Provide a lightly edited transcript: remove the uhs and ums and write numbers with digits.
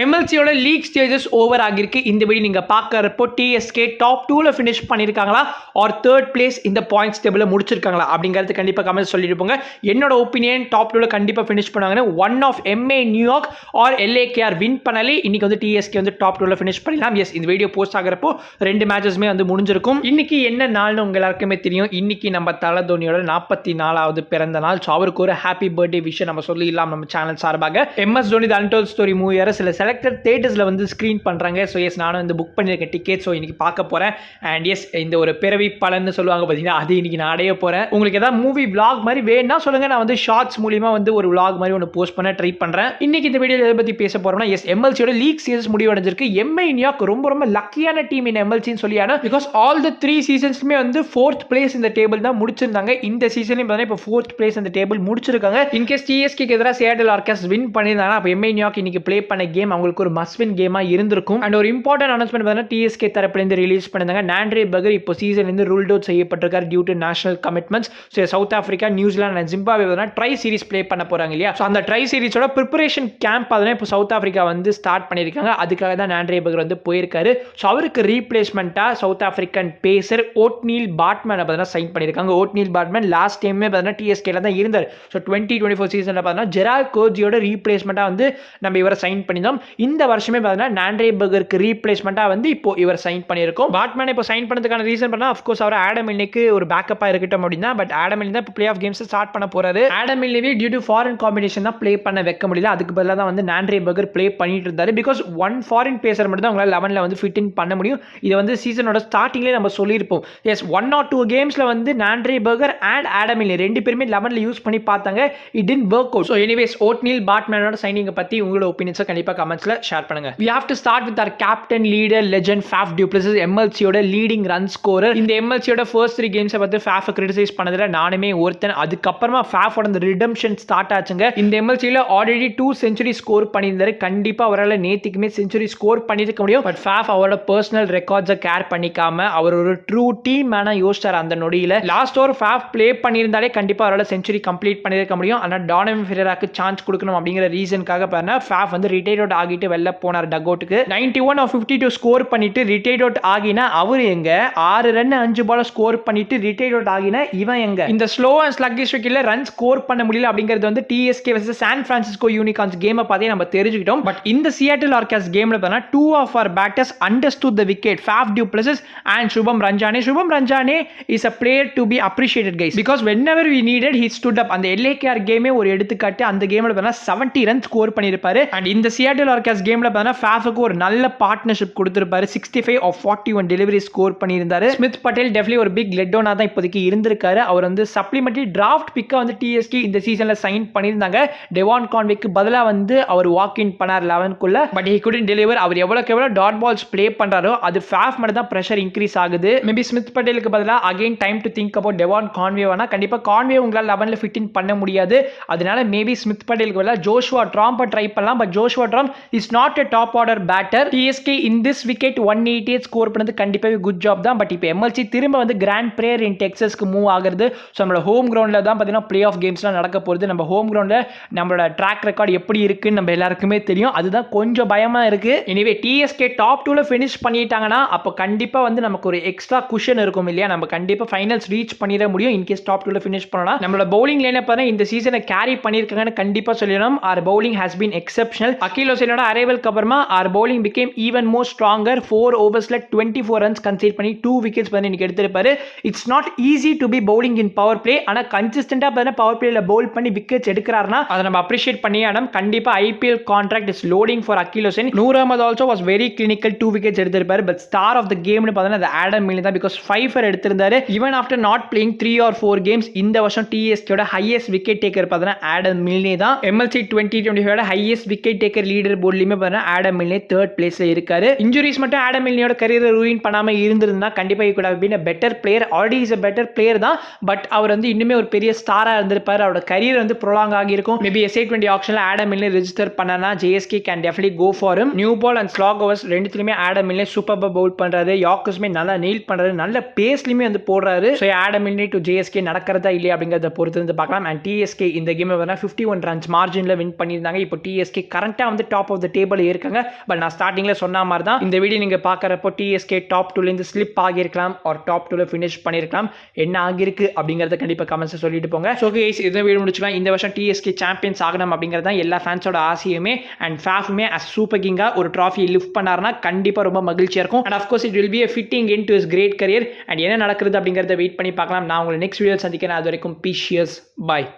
எம்எல்சியோட league stages over ஆகிருக்கு. இந்த video நீங்கள் பார்க்குறப்போ டிஎஸ்கே டாப் 2ல ஃபினிஷ் பண்ணியிருக்காங்களா ஆர் தேர்ட் பிளேஸ் இந்த பாயிண்ட்ஸ் டேபிளில் முடிச்சிருக்காங்களா அப்படிங்கிறது கண்டிப்பாக கமெண்ட் சொல்லிட்டு போங்க. என்னோட ஒப்பீனியன் டாப் 2ல கண்டிப்பாக ஃபினிஷ் பண்ணுவாங்கன்னு. One of MI New York or LAKR win பண்ணாலே இன்னைக்கு வந்து டிஎஸ்கே வந்து டாப் 2ல ஃபினிஷ் பண்ணிடலாம். எஸ், இந்த வீடியோ போஸ்ட் ஆகிறப்போ 2 மேட்சஸுமே வந்து முடிஞ்சிருக்கும். இன்னைக்கு என்ன நாள்னு உங்க எல்லாருக்குமே தெரியும். இன்னைக்கு நம்ம தல தோனியோட 44வது பிறந்த நாள். ஸோ அவருக்கு ஒரு ஹாப்பி பர்த்டே விஷயம் நம்ம சொல்லிடலாம் நம்ம சேனல் சார்பாக. எம்எஸ் தோனி த அன்டோல்ட் ஸ்டோரி மூவியார சில செலக்டட் தியேட்டர்ஸில் வந்து ஸ்க்ரீன் பண்ணுறாங்க. ஸோ எஸ், நானும் வந்து புக் பண்ணியிருக்கேன் டிக்கெட். ஸோ இன்னைக்கு பார்க்க போகிறேன். அண்ட் எஸ், இந்த ஒரு பிறவி பலன்னு சொல்லுவாங்க பார்த்தீங்கன்னா, அது இன்னைக்கு நான் அடைய போகிறேன். உங்களுக்கு ஏதாவது மூவி விளாக் மாதிரி வேணும்னா சொல்லுங்கள். நான் வந்து ஷார்ட்ஸ் மூலிமா வந்து ஒரு விளாக் மாதிரி ஒன்று போஸ்ட் பண்ண ட்ரை பண்ணுறேன். இன்னைக்கு இந்த வீடியோவில் எதை பற்றி பேச போகிறோம்னா, எஸ், எம்எல்சியோட லீக் சீரிஸ் முடிவடைஞ்சிருக்கு. எம்ஐ நியூயார்க் ரொம்ப லக்கியான டீம் இன் எம்எல்சின்னு சொல்லியான. பிகாஸ் ஆல் த 3 சீசன்ஸுமே வந்து 4th பிளேஸ் இந்த டேபிள் தான் முடிச்சிருந்தாங்க. இந்த சீசன்லையும் பார்த்தீங்கன்னா இப்போ 4th பிளேஸ் இந்த டேபிள் முடிச்சிருக்காங்க. இன்கேஸ் டிஎஸ்கேக்கு எதிராக சியாட்டில் ஆர்கஸ் வின் பண்ணியிருந்தாங்கன்னா அப்போ எம்ஐ நியூயார்க் இன்னைக்கு ப்ளே பண்ண கேம் அவங்களுக்கு ஒரு மஸ்ட் வின் கேமா இருந்திருக்கும். அண்ட் ஒரு இம்பார்ட்டன்ட் அனௌன்ஸ்மெண்ட் பார்த்தீங்கன்னா டிஎஸ்கே தரப்புலேருந்து ரிலீஸ் பண்ணிருந்தாங்க. நாண்ட்ரே பகர் இப்போ சீசன்லேருந்து ரூல்ட் அவுட் செய்யப்பட்டிருக்கார் due to national commitments. So South Africa, New Zealand and Zimbabwe tri series play பண்ண போறாங்க இல்லையா. ஸோ அந்த ட்ரை சீரிஸோட ப்ரிப்பரேஷன் கேம்ப் அதெல்லாம் இப்போ சவுத் ஆஃப்ரிக்கா வந்து ஸ்டார்ட் பண்ணியிருக்காங்க. அதுக்காக தான் நாண்ட்ரே பகர் வந்து போயிருக்காரு. ஸோ அவருக்கு ரீப்ளேஸ்மெண்ட்டாக சவுத் ஆஃப்ரிக்கன் பேசர் ஓட்னீல் பாட்மேனை பார்த்தீங்கன்னா சைன் பண்ணியிருக்காங்க. ஓட்னீல் பாட்மேன் லாஸ்ட் டைமே பார்த்தீங்கன்னா டிஎஸ்கேல தான் இருந்தார். ஸோ 2024 சீசனில் பார்த்தீங்கன்னா ஜெரால்ட் கோஜியோட ரீப்ளேஸ்மெண்ட்டாக வந்து நம்ம இவரை சைன் பண்ணியிருந்தோம். இந்த வருஷமே பார்த்தீங்கன்னா நாண்ட்ரே பகருக்கு ரீப்ளேஸ்மெண்ட்டாக வந்து இப்போ இவர் சைன் பண்ணியிருக்கோம். பாட்மேன் இப்போ சைன் பண்ணதுக்கான ரீசன் பண்ணா அஃப்கோர்ஸ் அவர் ஆடம் மில்னேக்கு ஒரு பேக்கப்பாக இருக்கட்டும் அப்படின்னா. பட் ஆடம் மில்னே தான் இப்போ பிளே ஆஃப் கேம்ஸ் ஸ்டார்ட் பண்ண போறாரு. ஆடம் மில்னேவே டியூ டு ஃபாரின் காம்பினேஷன் தான் ப்ளே பண்ண வைக்க முடியல. அதுக்கு பதிலாக தான் வந்து நாண்ட்ரே பகர் ப்ளே பண்ணிட்டு இருந்தாரு. பிகாஸ் ஒன் ஃபாரின் பேசர் மட்டும் தான் உங்களால் 11ல் வந்து ஃபிட் இன் பண்ண முடியும். இதை வந்து சீசனோட ஸ்டார்டிங்லேயே நம்ம சொல்லியிருப்போம். எஸ், 1 or 2 கேம்ஸில் வந்து Nandre Burger and Adam Milne 2 பேருமே 11ல் யூஸ் பண்ணி பார்த்தாங்க. It did work out. So anyways, Ottneil பாட்மேனோட சைனிங்கை பற்றி உங்களோட ஒப்பீனியன்ஸை கண்டிப்பாக கமெண்ட்ஸில் ஷேர் பண்ணுங்க. We have to start with our captain, leader, legend Faf du Plessis, எம்எல்சியோட லீடிங் ரன் ஸ்கோரர். இந்த எம்எல்சியோட ஃபர்ஸ்ட் 3 கேம்ஸை பார்த்து ஃபாஃபை கிரிட்டிசைஸ் பண்ணதில் நானுமே ஒருத்தன். அதுக்கப்புறமா ஃபாஃபோட அந்த ரிடம்ஷன் ஸ்டார்ட் ஆச்சுங்க. இந்த எம்எல்சியில் ஆல்ரெடி 2 செஞ்சுரி ஸ்கோர் பண்ணியிருந்தாரு. கண்டிப்பாக அவரால் நேற்றுக்குமே செஞ்சுரி ஸ்கோர் பண்ணியிருக்க முடியும். பட் ஃபாஃப் அவரோட பர்சனல் ரெக்கார்ட்ஸை கேர் பண்ணிக்காம அவர் ஒரு ட்ரூ டீம் மேனாக யோசிச்சார். அந்த நொடியில் லாஸ்ட் ஓவர் ஃபாஃப் ப்ளே பண்ணியிருந்தாலே கண்டிப்பாக அவரால் செஞ்சுரி கம்ப்ளீட் பண்ணியிருக்க முடியும். ஆனால் டானவன் ஃபெரேராக்கு சான்ஸ் கொடுக்கணும் அப்படிங்கிற ரீசனுக்காக பாருங்க ஃபாஃப் வந்து ரிட்டையர்ட் அவுட் ஆகிட்டு வெளில போனார் டக் அவுட்டுக்கு. 91 or 52 ஸ்கோர் பண்ணிட்டு ரிட்டையர்ட் அவுட் ஆகினா அவர் எங்க? 6 ரன் 5 பால் ஸ்கோர் பண்ணிட்டு ரிட்டையர்ட் அவுட் ஆகினா இவன் எங்க? இந்த ஸ்லோ அண்ட் ஸ்லக்கிஷ் விக்கெட்ல ரன் ஸ்கோர் பண்ண முடியல அப்படிங்கிறது வந்து TSK vs San Francisco Unicorns கேமை பார்த்தே நம்ம தெரிஞ்சுக்கிட்டோம். பட் இந்த சியாட்டில் ஆர்காஸ் கேம்ல பார்த்தா 2 of our batters understood the wicket, Faf du Plessis and Shubham Ranjane. Shubham Ranjane is a player to be appreciated guys, because whenever we needed he stood up. அந்த LAKR கேமே ஒரு எடுத்துக்காட்டு. அந்த கேம்ல பார்த்தா 70 run score பண்ணியிருப்பாரு. And இந்த Seattle Orcas கேம்ல பார்த்தா ஃபாஃபுக்கு ஒரு நல்ல பார்ட்னர்ஷிப் கொடுத்திருப்பாரு. 65 of 41 டெலிவரி ஸ்கோர் பண்ணியிருந்தாரு. ஸ்மித் பட்டேல் டெஃபினெட்லி ஒரு பிக் லெட் டவுனா தான் இப்போதைக்கு இருந்திருக்காரு. அவர் வந்து சப்ளிமெண்டரி டிராஃப்ட் பிக்கா வந்து டிஎஸ்கே இந்த சீசன்ல சைன் பண்ணியிருந்தாங்க. டெவான் கான்வேக்கு பதிலாக வந்து அவர் வாக் இன் பண்ணார் 11க்குள்ள. But he couldn't deliver. அவர் எவ்வளவுக்கு எவ்வளவு டாட் பால்ஸ் ப்ளே பண்றாரோ அது ஃபாஃப் மட்டும் தான் பிரஷர் இன்க்ரீஸ் ஆகுது. மேபி ஸ்மித் பட்டேலுக்கு பதிலாக again time to think about Devon Conway. வேணா கண்டிப்பா கான்வே உங்களால் 11ல ஃபிட் இன் பண்ண முடியாது. அதனால மேபி ஸ்மித் பட்டேலுக்கு பதிலாக ஜோஷுவா ட்ராம்பை ட்ரை பண்ணலாம். But Joshua Tromp is not a top order batter. TSK in this wicket 188 score பண்ணது கண்டிப்பாக குட் ஜாப் தான். பட் இப்போ எம்எல்சி திரும்ப வந்து கிராண்ட் பிரேயர் இன் டெக்ஸஸ்க்கு மூவ் ஆகுது. ஸோ நம்மளோட ஹோம் கிரவுண்டில் தான் பார்த்தீங்கன்னா பிளே ஆஃப் கேம்ஸ்லாம் நடக்க போகுது. நம்ம ஹோம் கிரவுண்டில் நம்மளோட ட்ராக் ரெக்கார்டு எப்படி இருக்குன்னு நம்ம எல்லாருக்குமே தெரியும். அதுதான் கொஞ்சம் பயமாக இருக்கு. எனிவே டிஎஸ்கே டாப் 2ல ஃபினிஷ் பண்ணிட்டாங்கன்னா அப்போ கண்டிப்பாக வந்து நமக்கு ஒரு எக்ஸ்ட்ரா குஷன் இருக்கும் இல்லையா. நம்ம கண்டிப்பாக ஃபைனல்ஸ் ரீச் பண்ணிட முடியும். இன்கேஸ் டாப் 2ல ஃபினிஷ் பண்ணலாம். நம்மளோட பவுலிங் லைனை பார்த்தா இந்த சீசனை கேரி பண்ணியிருக்காங்கன்னு கண்டிப்பாக சொல்லணும். Our bowling has been exceptional. Akeal ஹுசைனோட அரைவலுக்கு அப்புறமா our bowling became even more stronger. 4 overs-ல 24 runs concede பண்ணி 2 wickets பண்ணி இன்னைக்கு எடுத்திருப்பாரு. It's not easy to be bowling in power play. ஆனா கன்சிஸ்டன்ட்டா பார்த்தா பவர் பிளேல பவுல் பண்ணி விக்கெட்ஸ் எடுக்கறாருன்னா அதை நம்ம அப்ரிஷியேட் பண்ணியானோம். கண்டிப்பா IPL contract is loading for Akeal Hosein. Noor Ahmad also was very clinical, 2 wickets எடுத்திருப்பாரு. பட் ஸ்டார் ஆஃப் த கேம்னு பார்த்தா அது ஆடம் மில்னே தான். பிகாஸ் 5 எடுத்திருந்தாரு. Even after not playing 3 or 4 games இந்த வருஷம் டிஎஸ்கேயோட ஹையஸ்ட் விக்கெட் டேக்கர் பார்த்தா ஆடம் மில்னே தான். MLC 2025 highest wicket taker leader போர்ட்லயுமே பார்த்தா ஆடம் மில்னே தேர்ட் பிளேஸ்ல இருக்காரு. இன்ஜுரிஸ் மட்டும் ஆடம் மில்னேயோட கரியரை ரூயின் பண்ணாம இருந்திருந்தா கண்டிப்பா he could have been a better player. already is a better player தான். பட் அவர் வந்து இன்னுமே ஒரு பெரிய ஸ்டாரா இருந்திருப்பாரு. அவரோட கரியர் வந்து ப்ரொலாங் ஆகியிருக்கும். மேபி SA20 ஆக்ஷன்ல ஆடம் மில்னே ரெஜிஸ்டர் பண்ணனா JSK can definitely go for him. New ball and slog overs ரெண்டுத்துலயுமே ஆடம் மில்னே சூப்பர்பா பவுல் பண்றாரு. யார்க்கர்ஸ்மே நல்லா நெயில் பண்றாரு. நல்ல பேஸ்லயுமே வந்து போடுறாரு. So Adam Milne to JSK நடக்கிறதா இல்லையா அப்படிங்கறத பொறுத்து வந்து பார்க்கலாம். அண்ட் TSK இந்த கேம் 51 ரன்ஸ் மார்ஜின்ல வின் பண்ணியிருந்தாங்க. இப்போ TSK கரண்டா வந்து top top of the table இருக்காங்க. பட் நான் ஸ்டார்டிங்கில் சொன்ன மாதிரி தான் இந்த வீடியோ நீங்கள் பார்க்குறப்போ டிஎஸ்கே டாப் 2லேருந்து ஸ்லிப் ஆகியிருக்கலாம் ஒரு டாப் 2ல ஃபினிஷ் பண்ணியிருக்கலாம். என்ன ஆகிருக்கு அப்படிங்கிறத கண்டிப்பாக கமெண்ட்ஸை சொல்லிட்டு போங்க. ஸோ கைஸ் இதை வீடியோ முடிச்சுக்கலாம். இந்த வருஷம் டிஎஸ்கே சாம்பியன்ஸ் ஆகணும் அப்படிங்கிறது தான் எல்லா ஃபேன்ஸோட ஆசையுமே. அண்ட் ஃபாஃபுமே அஸ் சூப்பர் கிங்காக ஒரு ட்ராஃபி லிஃப்ட் பண்ணாருன்னா கண்டிப்பாக ரொம்ப மகிழ்ச்சியாக இருக்கும். And of course it will be a fitting end to his great career. And என்ன நடக்குது அப்படிங்கிறத வெயிட் பண்ணி பார்க்கலாம். நான் உங்களை நெக்ஸ்ட் வீடியோ சந்திக்கிறேன். அது வரைக்கும் பீஷியஸ் பாய்.